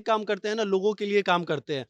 काम करते हैं ना, लोगों के लिए काम करते हैं।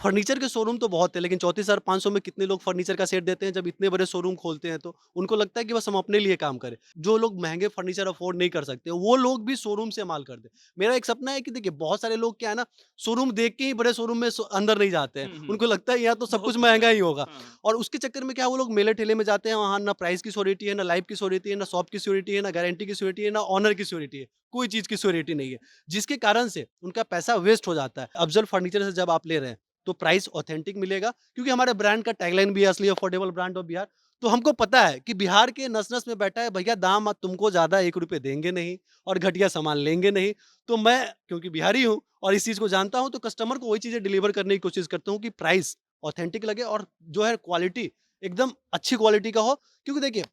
फर्नीचर के शोरूम तो बहुत है, लेकिन 34,500 में कितने लोग फर्नीचर का सेट देते हैं जब इतने बड़े शोरूम खोलते हैं तो? उनको लगता है कि बस हम अपने लिए काम करें। जो लोग महँगे फर्नीचर अफ़ोर्ड नहीं कर सकते, वो लोग भी शोरूम से माल खरीदें। मेरा एक सपना है कि देखिए बहुत सारे लोग क्या है ना, शोरूम देख के ही बड़े शोरूम में अंदर नहीं जाते हैं। हुँ, हुँ। उनको लगता है यहाँ तो सब कुछ बहुत कुछ महँगा है। ही होगा, हाँ, हाँ। और उसके चक्कर में क्या है वो लोग मेले-ठेले में जाते हैं, वहाँ ना प्राइस की श्योरिटी है, ना लाइफ़ की श्योरिटी है, ना शॉप की श्योरिटी है, ना गारंटी की श्योरिटी है, ना ओनर की श्योरिटी है। कोई चीज़ की श्योरिटी नहीं है, जिसके कारण से उनका पैसा वेस्ट हो जाता है। अफ़ज़ल फर्नीचर से जब आप ले रहे हैं तो प्राइस ऑथेंटिक मिलेगा, क्योंकि हमारे ब्रांड का टैगलाइन भी है असली अफोर्डेबल ब्रांड ऑफ बिहार। तो हमको पता है कि बिहार के नस-नस में बैठा है भैया, दाम तुमको ज़्यादा ₹1 देंगे नहीं और घटिया सामान लेंगे नहीं। तो मैं क्योंकि बिहारी हूँ और इस चीज़ को जानता हूँ, तो कस्टमर को वही चीज़ें डिलीवर करने की कोशिश करता हूँ कि प्राइस ऑथेंटिक लगे और जो है क्वालिटी एकदम अच्छी क्वालिटी का हो। क्योंकि देखिए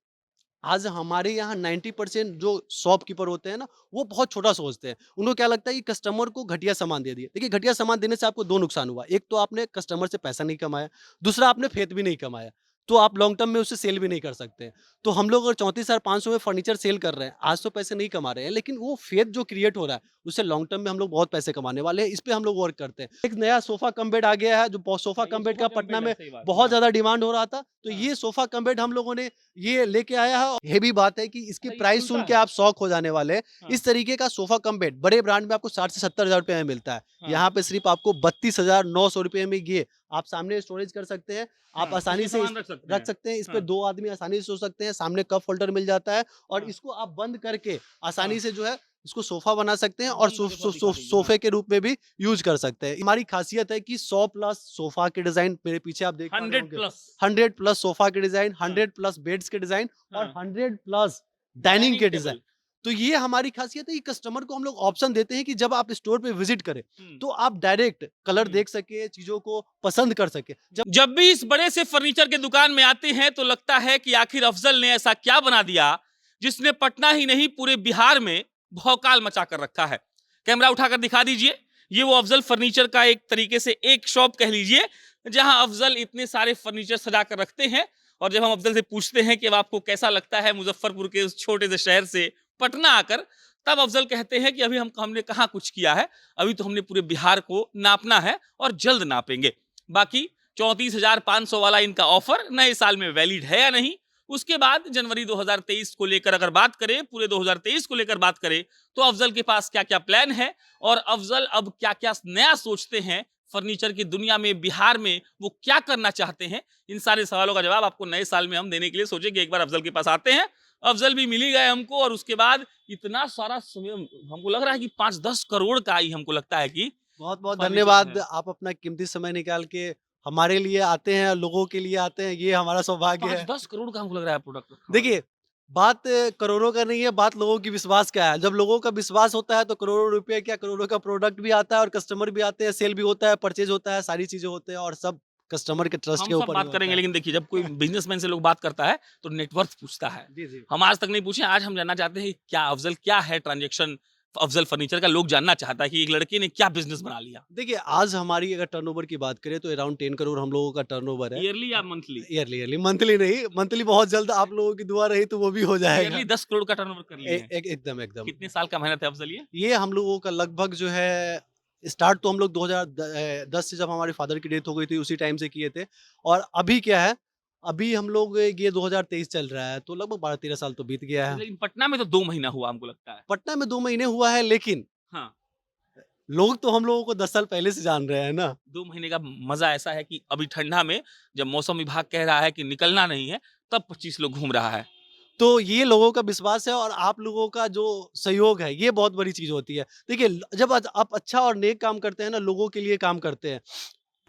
आज हमारे यहाँ 90% जो शॉपकीपर होते हैं ना, वो बहुत छोटा सोचते हैं। उनको क्या लगता है कि कस्टमर को घटिया सामान दे दिए। देखिए घटिया सामान देने से आपको 2 नुकसान हुआ। एक तो आपने कस्टमर से पैसा नहीं कमाया, दूसरा आपने फेथ भी नहीं कमाया। तो आप लॉन्ग टर्म में उससे सेल भी नहीं कर सकते हैं। तो हम लोग अगर 34,500 में फर्नीचर सेल कर रहे हैं, आज तो पैसे नहीं कमा रहे हैं, लेकिन वो फेथ जो क्रिएट हो रहा है, उससे लॉन्ग टर्म में हम लोग बहुत पैसे कमाने वाले हैं। इस पे हम लोग वर्क करते हैं। एक नया सोफ़ा कम बेड आ गया है, जो सोफ़ा हाँ, ये कम बेड सोफ़ा का कम पटना बेड है, में सही बात। बहुत हाँ, ज़्यादा डिमांड हो रहा था। तो हाँ। ये सोफ़ा कम बेड हम लोगों ने ये लेके आया है। हेवी बात है कि इसकी अच्छा ये प्राइस खुलता सुन के है? आप शॉक हो जाने वाले हैं। हाँ, इस तरीके का सोफ़ा कम बेड बड़े ब्रांड में आपको 60 से 70,000 रुपए में मिलता है। हाँ, यहाँ पे सिर्फ़ आपको 32,900 रुपए में ये आप सामने स्टोरेज कर सकते हैं। आप हाँ, आसानी इसमें से सामान रख सकते रख हैं। सकते हैं। इस पे हाँ, 2 आदमी आसानी से सो सकते हैं। सामने कप होल्डर मिल जाता है और हाँ, इसको आप बंद करके आसानी हाँ। से जो है इसको सोफ़ा बना सकते हैं और बंद करके थोड़ा दिखा दीजिए। हाँ, सोफ़े के रूप में भी यूज़ कर सकते हैं। हमारी ख़ासियत है कि 100 प्लस सोफ़ा के डिज़ाइन मेरे पीछे आप देख पा रहे 100 होंगे। प्लस। 100 प्लस सोफ़ा के डिज़ाइन, हाँ, 100 प्लस बेड्स के डिज़ाइन और हाँ। 100 प्लस डाइनिंग डाइनिंग के डिज़ाइन। टेबल। तो ये हमारी ख़ासियत है कि कस्टमर को हम लोग ऑप्शन देते हैं कि जब आप स्टोर पे विज़िट करें, हुँ, तो आप डायरेक्ट कलर हुँ। देख सकें, चीज़ों को पसंद कर सकें। जब जब भी इस बड़े से फर्नीचर के दुकान में आते हैं तो लगता है कि आखिर अफजल ने ऐसा क्या बना दिया जिसने पटना ही नहीं पूरे बिहार में भौकाल मचा कर रखा है। कैमरा उठाकर दिखा दीजिए। ये वो अफजल फर्नीचर का एक तरीके से एक शॉप कह लीजिए जहां अफजल इतने सारे फर्नीचर सजा कर रखते हैं। और जब हम अफजल से पूछते हैं कि अब आपको कैसा लगता है मुजफ्फरपुर के उस छोटे से शहर से पटना आकर, तब अफजल कहते हैं कि अभी हमने कहाँ कुछ किया है, अभी तो हमने पूरे बिहार को नापना है और जल्द नापेंगे। बाकी 34,500 वाला इनका ऑफर नए साल में वैलिड है या नहीं, उसके बाद जनवरी 2023 को लेकर अगर बात करें, पूरे 2023 को लेकर बात करें, तो अफजल के पास क्या क्या प्लान है और अफजल अब क्या क्या नया सोचते हैं फर्नीचर की दुनिया में, बिहार में वो क्या करना चाहते हैं, इन सारे सवालों का जवाब आपको नए साल में हम देने के लिए सोचे कि एक बार अफजल के पास आते हैं। अफजल भी मिल ही गए हमको और उसके बाद इतना सारा हमको लग रहा है कि 5-10 करोड़ का ही हमको लगता है कि बहुत-बहुत फर्नीचर धन्यवाद। है। आप अपना कीमती समय निकाल के हमारे लिए आते हैं, लोगों के लिए आते हैं, ये हमारा सौभाग्य है। 5-10 करोड़ का हमको लग रहा है प्रोडक्ट हमारे देखिए, लिए। बात करोड़ों का नहीं है, बात लोगों की विश्वास का है। जब लोगों का विश्वास होता है तो करोड़ों रुपए क्या, करोड़ों का प्रोडक्ट भी आता है और कस्टमर भी आते हैं, सेल भी होता है, परचेज़ होता है, सारी चीज़ें होते हैं और सब कस्टमर के ट्रस्ट हम के सब ऊपर ही बात होता करेंगे, है। लेकिन देखिए जब कोई बिज़नेसमैन से लोग बात करता है तो नेटवर्थ पूछता है। जी, जी। हम आज तक नहीं पूछे, आज हम जानना चाहते हैं कि क्या अफ़ज़ल क्या है ट्रांज़ैक्शन अफ़ज़ल फर्नीचर का, लोग जानना चाहता है कि एक लड़के ने क्या बिज़नेस बना लिया। देखिए, आज हमारी अगर टर्नओवर की बात करें तो अराउंड 10 करोड़ हम लोगों का टर्नओवर है। ईयरली या मंथली? ईयरली, मंथली नहीं, मंथली बहुत जल्द आप लोगों की दुआ रही तो वो भी हो जाएगा। ईयरली 10 करोड़ का टर्नओवर कर लिए हैं। एकदम। कितने साल का मेहनत है अफ़ज़ल ये? ये हम लोगों का लगभग जो है स्टार्ट तो हम लोग 2010 से जब हमारे फादर की डेथ हो गई थी उसी टाइम से किए थे और अभी क्या है, अभी हम लोग ये 2023 चल रहा है तो लगभग 12-13 साल तो बीत गया अच्छा, है। लेकिन पटना में तो 2 महीना हुआ हमको लगता है। पटना में 2 महीने हुआ है, लेकिन हाँ, लोग तो हम लोगों को 10 साल पहले से जान रहे हैं ना। 2 महीने का मज़ा ऐसा है कि अभी ठंडा में जब मौसम विभाग कह रहा है कि निकलना नहीं है, तब 25 लोग घूम रहा है। तो ये लोगों का विश्वास है और आप लोगों का जो सहयोग है, ये बहुत बड़ी चीज़ होती है। देखिए, जब आप अच्छा और नेक काम करते हैं ना, लोगों के लिए काम करते हैं।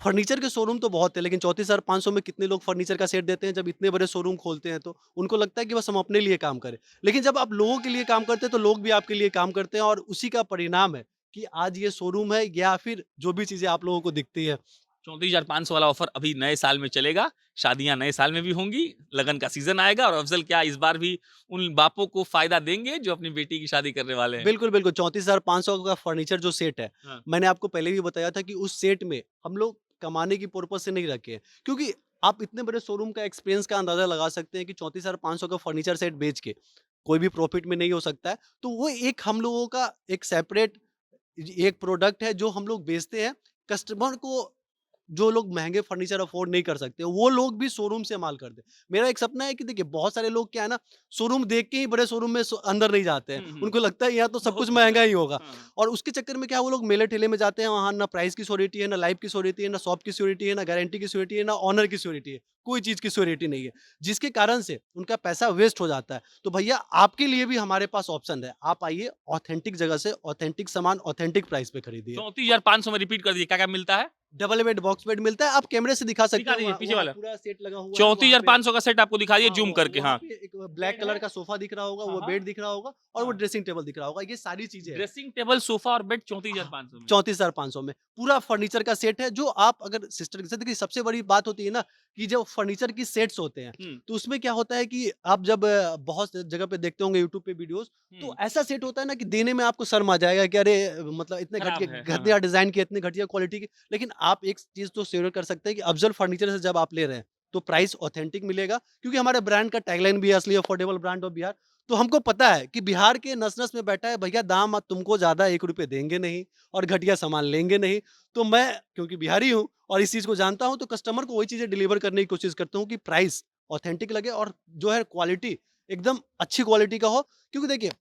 फर्नीचर के शोरूम तो बहुत है, लेकिन 34,500 में कितने लोग फर्नीचर का सेट देते हैं जब इतने बड़े शोरूम खोलते हैं तो? उनको लगता है कि बस हम अपने लिए काम करें। लेकिन जब आप लोगों के लिए काम करते हैं, तो लोग भी आपके लिए काम करते हैं और उसी का परिणाम है कि आज ये शोरूम है या फिर जो भी चीज़ें आप लोगों को दिखती है। 34,500 वाला ऑफर अभी नए साल में चलेगा। शादियाँ नए साल में भी होंगी, लगन का सीज़न आएगा और अफ़ज़ल क्या इस बार भी उन बापों को फ़ायदा देंगे जो अपनी बेटी की शादी करने वाले हैं। बिल्कुल, 34,500 का फर्नीचर जो सेट है, हाँ, मैंने आपको पहले भी बताया था कि उस सेट में हम लोग कमाने की पर्पज़ से नहीं रखे हैं। क्योंकि आप इतने बड़े शोरूम का एक्सपेंस का अंदाज़ा लगा सकते हैं कि 34,500 का फर्नीचर सेट बेच के कोई भी प्रॉफ़िट में नहीं हो सकता है। तो वो एक हम लोगों का एक सेपरेट एक प्रोडक्ट है जो हम लोग बेचते हैं, कस्टमर को जो लोग महँगे फर्नीचर अफ़ोर्ड नहीं कर सकते, वो लोग भी शोरूम से माल खरीदें। मेरा एक सपना है कि देखिए बहुत सारे लोग क्या है ना, शोरूम देख के ही बड़े शोरूम में अंदर नहीं जाते हैं। हुँ। उनको लगता है यहाँ तो सब बहुत कुछ कुछ महँगा है। ही होगा हाँ। और उसके चक्कर में क्या वो लोग मेले-ठेले में जाते हैं, वहाँ ना प्राइस की श्योरिटी है, ना लाइफ़ की श्योरिटी है, ना शॉप की श्योरिटी है, ना गारंटी की श्योरिटी है, ना ओनर की श्योरिटी है। कोई चीज़ की श्योरिटी नहीं है, जिसके कारण से उनका पैसा वेस्ट हो जाता है। तो भैया आपके लिए भी हमारे पास ऑप्शन है। आप आइए ऑथेंटिक जगह से ऑथेंटिक सामान ऑथेंटिक प्राइस पे खरीदिए। 34,500 में रिपीट कर दीजिए, क्या-क्या मिलता है? डबल बेड, बॉक्स बेड मिलता है, आप कैमरे से दिखा सकते दिखा हैं, दीजिए वहाँ पीछे वहाँ वाला। पूरा सेट लगा हुआ है, वहाँ पे 34,500 का सेट आपको दिखा दिए हाँ, ज़ूम करके, वहाँ हाँ। पे एक ब्लैक बेड कलर है? का सोफ़ा दिख रहा होगा, हाँ, वो हाँ। बेड दिख रहा होगा और वो हाँ। ड्रेसिंग टेबल दिख रहा होगा, ये सारी चीज़ें हैं। ड्रेसिंग टेबल, सोफा और बेड 34,500 में। 34,500 में, पूरा फर्नीचर का सेट है जो आप अगर सिस्टर के साथ देखिए सबसे बड़ी बात होती है ना कि जब फर्नीचर की सेट्स होते हैं, हुँ, तो उसमें क्या होता है कि आप जब बहुत जगह पे देखते होंगे यूट्यूब पे वीडियोज़, तो हुँ। ऐसा सेट होता है ना कि देने में आपको शर्म आ जाएगा कि अरे मतलब इतने खराब है, हाँ। घटिया डिज़ाइन के, इतने घटिया क्वालिटी के। लेकिन आप एक चीज़ तो श्योर कर सकते हैं कि अफ़ज़ल फर्नीचर से जब आप ले रहे हैं, तो प्राइस ऑथेंटिक मिलेगा क्योंकि हमारे ब्रांड का टैगलाइन भी है असली अफोर्डेबल ब्रांड ऑफ बिहार। तो हमको पता है कि बिहार के नस-नस में बैठा है भैया दाम तुमको ज़्यादा ₹1 देंगे नहीं और घटिया सामान लेंगे नहीं। तो मैं क्योंकि बिहारी हूँ और इस चीज़ को जानता हूँ तो कस्टमर को वही चीज़ें डिलीवर करने की कोशिश करता हूँ कि प्राइस ऑथेंटिक लगे और जो है क्वालिटी एकदम अच्छी क्वालिटी का हो। क्योंकि देखिए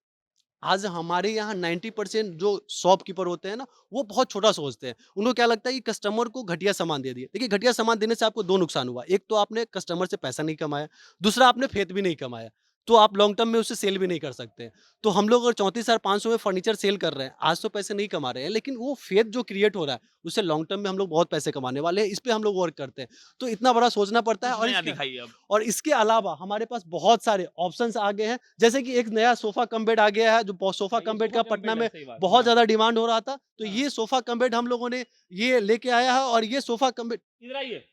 आज हमारे यहाँ 90% जो शॉपकीपर होते हैं ना, वो बहुत छोटा सोचते हैं। उनको क्या लगता है कि कस्टमर को घटिया सामान दे दिए। देखिए घटिया सामान देने से आपको 2 नुकसान हुआ। एक तो आपने कस्टमर से पैसा नहीं कमाया, दूसरा आपने फेथ भी नहीं कमाया। तो आप लॉन्ग टर्म में उससे सेल भी नहीं कर सकते। तो हम लोग अगर 34,500 में फर्नीचर सेल कर रहे हैं, आज तो पैसे नहीं कमा रहे हैं, लेकिन वो फेथ जो क्रिएट हो रहा है, उससे लॉन्ग टर्म में हम लोग बहुत पैसे कमाने वाले हैं। इस पे हम लोग वर्क करते हैं। तो इतना बड़ा सोचना पड़ता है कुछ नया दिखाइए अब। और इसके अलावा हमारे पास बहुत सारे ऑप्शंस आ गए हैं। जैसे कि एक नया सोफ़ा कम बेड आ गया है, जो सोफ़ा हाँ, ये कम बेड सोफा का कम पटना बेड है, में सही बात। बहुत हाँ, ज़्यादा डिमांड हो रहा था। तो हाँ। ये सोफ़ा कम बेड हम लोगों ने ये लेके आया है और ये सोफ़ा कम बेड इधर आइए।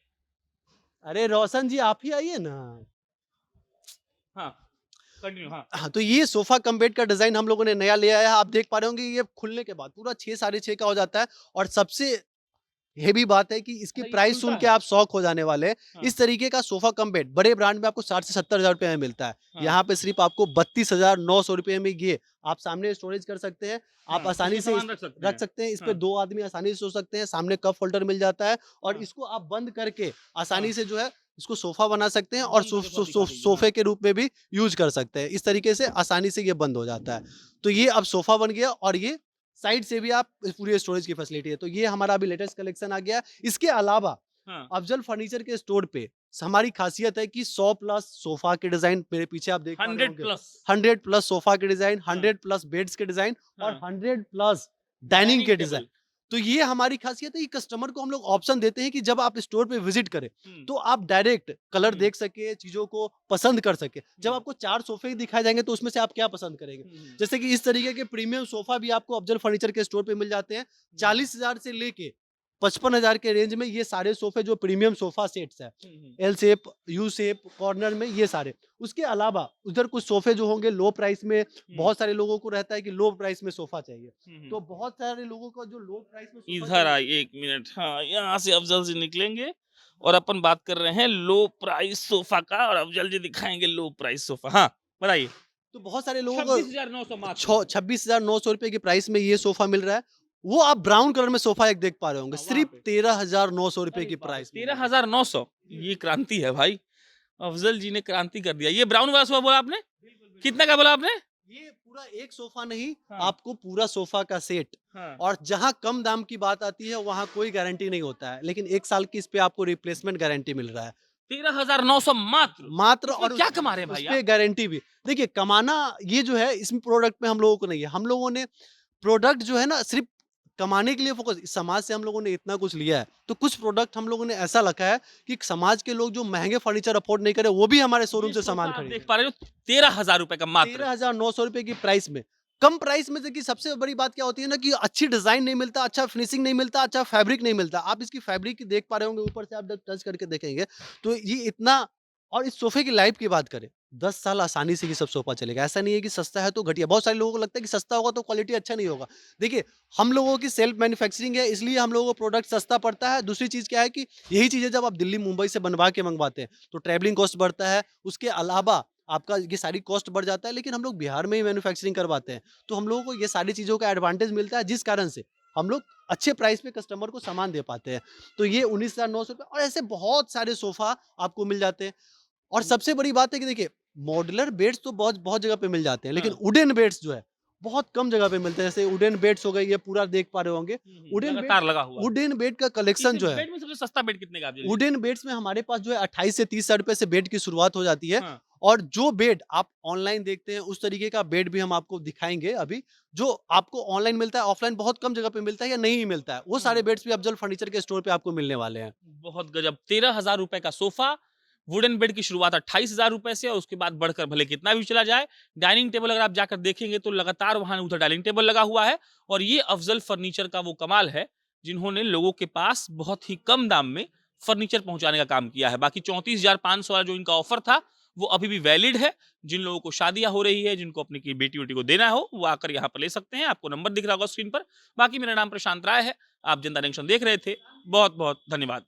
अरे रोशन जी आप ही आइए ना। हाँ, कंटिन्यू हाँ। हाँ, तो ये सोफ़ा कम बेड का डिज़ाइन हम लोगों ने नया ले आया है। आप देख पा रहे होंगे ये खुलने के बाद पूरा 6 साढ़े 6 का हो जाता है और सबसे हेवी बात है कि इसकी अच्छा ये प्राइस खुलता सुन के है? आप शॉक हो जाने वाले हैं। हाँ, इस तरीके का सोफ़ा कम बेड बड़े ब्रांड में आपको 60 से 70,000 रुपए में मिलता है। हाँ, यहाँ पे सिर्फ़ आपको 32,900 रुपए में ये आप सामने स्टोरेज कर सकते हैं। आप हाँ, आसानी इसमें से सामान रख सकते रख हैं। सकते हैं। इस पे हाँ, 2 आदमी आसानी से सो सकते हैं। सामने कप होल्डर मिल जाता है और हाँ, इसको आप बंद करके हाँ। आसानी से जो है इसको सोफ़ा बना सकते हैं और बंद करके थोड़ा दिखा दीजिए, हाँ। सोफ़े के रूप में भी यूज़ कर सकते हैं। इस तरीके से आसानी से ये बंद हो जाता है। तो ये अब सोफ़ा बन गया और ये साइड से भी आप पूरी स्टोरेज की फैसिलिटी है। तो ये हमारा अभी लेटेस्ट कलेक्शन आ गया है। इसके अलावा हाँ, अफ़ज़ल फर्नीचर के स्टोर पे हमारी ख़ासियत है कि 100 प्लस सोफ़ा के डिज़ाइन मेरे पीछे आप देख पा रहे 100 होंगे। प्लस 100 प्लस सोफ़ा के डिज़ाइन, हाँ, 100 प्लस बेड्स के डिज़ाइन और हाँ, 100 प्लस डाइनिंग डाइनिंग के डिज़ाइन। टेबल। तो ये हमारी ख़ासियत है कि कस्टमर को हम लोग ऑप्शन देते हैं कि जब आप स्टोर पे विज़िट करें, हुँ, तो आप डायरेक्ट कलर हुँ, देख सकें, चीज़ों को पसंद कर सकें। जब हुँ, आपको 4 सोफ़े ही दिखाए जाएँगे तो उसमें से आप क्या पसंद करेंगे? हुँ, जैसे कि इस तरीके के प्रीमियम सोफ़ा भी आपको अफ़ज़ल फर्नीचर के स्टोर पे मिल जाते हैं। हुँ, 40,000 से लेके 55,000 के रेंज में ये सारे सोफ़े जो प्रीमियम सोफ़ा सेट्स हैं। हुँ, हुँ, L shape, U shape, corner में ये सारे। उसके अलावा उधर कुछ सोफ़े जो होंगे लो प्राइस में, हुँ, बहुत सारे लोगों को रहता है कि लो प्राइस में सोफ़ा चाहिए। हुँ, हुँ। तो बहुत सारे लोगों को जो लो प्राइस में सोफ़ा इधर चाहिए आइए 1 मिनट हाँ, यहाँ से अफ़ज़ल जी निकलेंगे और अपन बात कर रहे हैं लो प्राइस सोफ़ा का और अफ़ज़ल जी दिखाएँगे लो प्राइस सोफ़ा। हाँ, बताइए। तो बहुत सारे लोगों को 26,900 मात्र। 26,900 रुपए की प्राइस में ये सोफ़ा मिल रहा है। वो आप ब्राउन कलर में सोफ़ा एक देख पा रहे होंगे, हाँ, वहाँ सिर्फ़ पे। 13,900 रुपए अरे की बाप रे! प्राइस में मिल रहा है। 13,900 ये क्रांति है भाई। अफ़ज़ल जी ने क्रांति कर दिया। ये ब्राउन वाला सोफ़ा बोला आपने? बिल्कुल, बिल्कुल। कितने का बोला आपने? ये पूरा एक सोफ़ा नहीं, हाँ, आपको पूरा सोफ़ा का सेट हाँ। और जहाँ कम दाम की बात आती है, वहाँ कोई गारंटी नहीं होता है। लेकिन 1 साल की इस पे आपको रिप्लेसमेंट गारंटी मिल रहा है। 13,900 मात्र! मात्र इसमें और क्या कमा रहे हैं भाई उसपे आप? गारंटी भी। देखिए कमाना ये जो है इस प्रोडक्ट में हम लोगों को नहीं है। हम लोगों ने प्रोडक्ट जो है ना सिर्फ़ कमाने के लिए फ़ोकस समाज से हम लोगों ने इतना कुछ लिया है। तो कुछ प्रोडक्ट हम लोगों ने ऐसा रखा है कि समाज के लोग जो महँगे फर्नीचर अफ़ोर्ड नहीं करे, वो भी हमारे शोरूम ये से सोफ़ा सामान आप खरीदें। देख पा रहे हो 13,000 रुपए का मात्र। 13,900 रुपए की प्राइस में। कम प्राइस में देखिए सबसे बड़ी बात क्या होती है ना कि अच्छी डिज़ाइन नहीं मिलता, अच्छा फिनिशिंग नहीं मिलता, अच्छा फैब्रिक नहीं मिलता। आप इसकी फैब्रिक देख पा रहे होंगे ऊपर से आप जब टच करके देखेंगे, तो ये इतना और इस सोफ़े की लाइफ़ की बात करें, 10 साल आसानी से ये सब सोफ़ा चलेगा। ऐसा नहीं है कि सस्ता है तो घटिया। बहुत सारे लोगों को लगता है कि सस्ता होगा तो क्वालिटी अच्छा नहीं होगा। देखिए, हम लोगों की सेल्फ मैन्युफैक्चरिंग है इसलिए हम लोगों को प्रोडक्ट सस्ता पड़ता है। दूसरी चीज़ क्या है कि यही चीज़ें जब आप दिल्ली, मुंबई से बनवा के मँगवाते हैं, तो ट्रैवलिंग कॉस्ट बढ़ता है। उसके अलावा आपका ये सारी कॉस्ट बढ़ जाता है, लेकिन हम लोग बिहार में ही मैन्युफैक्चरिंग करवाते हैं। तो हम लोगों को ये सारी चीज़ों का एडवांटेज मिलता है, जिस कारण से हम लोग अच्छे प्राइस पे कस्टमर को सामान दे पाते हैं। तो ये 19,900 रुपए और ऐसे बहुत सारे सोफ़ा आपको मिल जाते हैं। और सबसे बड़ी बात है कि देखिए, मॉड्यूलर बेड्स तो बहुत बहुत जगह पे मिल जाते हैं, लेकिन हाँ। वुडन बेड्स जो है, बहुत कम जगह पे मिलते हैं। जैसे वुडन बेड्स हो गए, ये पूरा देख पा रहे होंगे। वुडन बेड लगातार लगा हुआ है। वुडन बेड का इस कलेक्शन जो है, बेड में सबसे सस्ता बेड कितने का आप दे वुडन बेड्स में हमारे पास जो है 28 से 30 हज़ार रुपए से बेड की शुरुआत हो जाती है। हाँ। और जो बेड आप ऑनलाइन देखते हैं, उस तरीके का बेड भी हम आपको दिखाएँगे अभी, जो आपको ऑनलाइन मिलता है, ऑफलाइन बहुत कम जगह पे मिलता है या नहीं ही मिलता है। वो सारे हुँ। बेड्स भी अफ़ज़ल फर्नीचर के स्टोर पे आपको मिलने वाले हैं। बहुत गजब! 13,000 रुपए का सोफ़ा, वुडन बेड की शुरुआत 28,000 रुपए से और उसके बाद बढ़कर भले कितना भी चला जाए, डाइनिंग टेबल अगर आप जाकर देखेंगे तो लगातार वहाँ उधर डाइनिंग टेबल लगा हुआ है और ये अफ़ज़ल फर्नीचर का वो कमाल है, जिन्होंने लोगों के पास बहुत ही कम दाम में फर्नीचर पहुँचाने का काम किया है। बाकी 34,500 वाला जो इनका ऑफ़र था, वो अभी भी वैलिड है। जिन लोगों को शादियाँ हो रही है, जिनको अपनी की बेटी-वोटी को देना हो, वो आकर यहाँ पर ले सकते हैं। आपको नंबर दिख रहा होगा स्क्रीन पर। बाकी मेरा नाम प्रशांत राय है। आप जनता जंक्शन देख रहे थे। बहुत-बहुत धन्यवाद।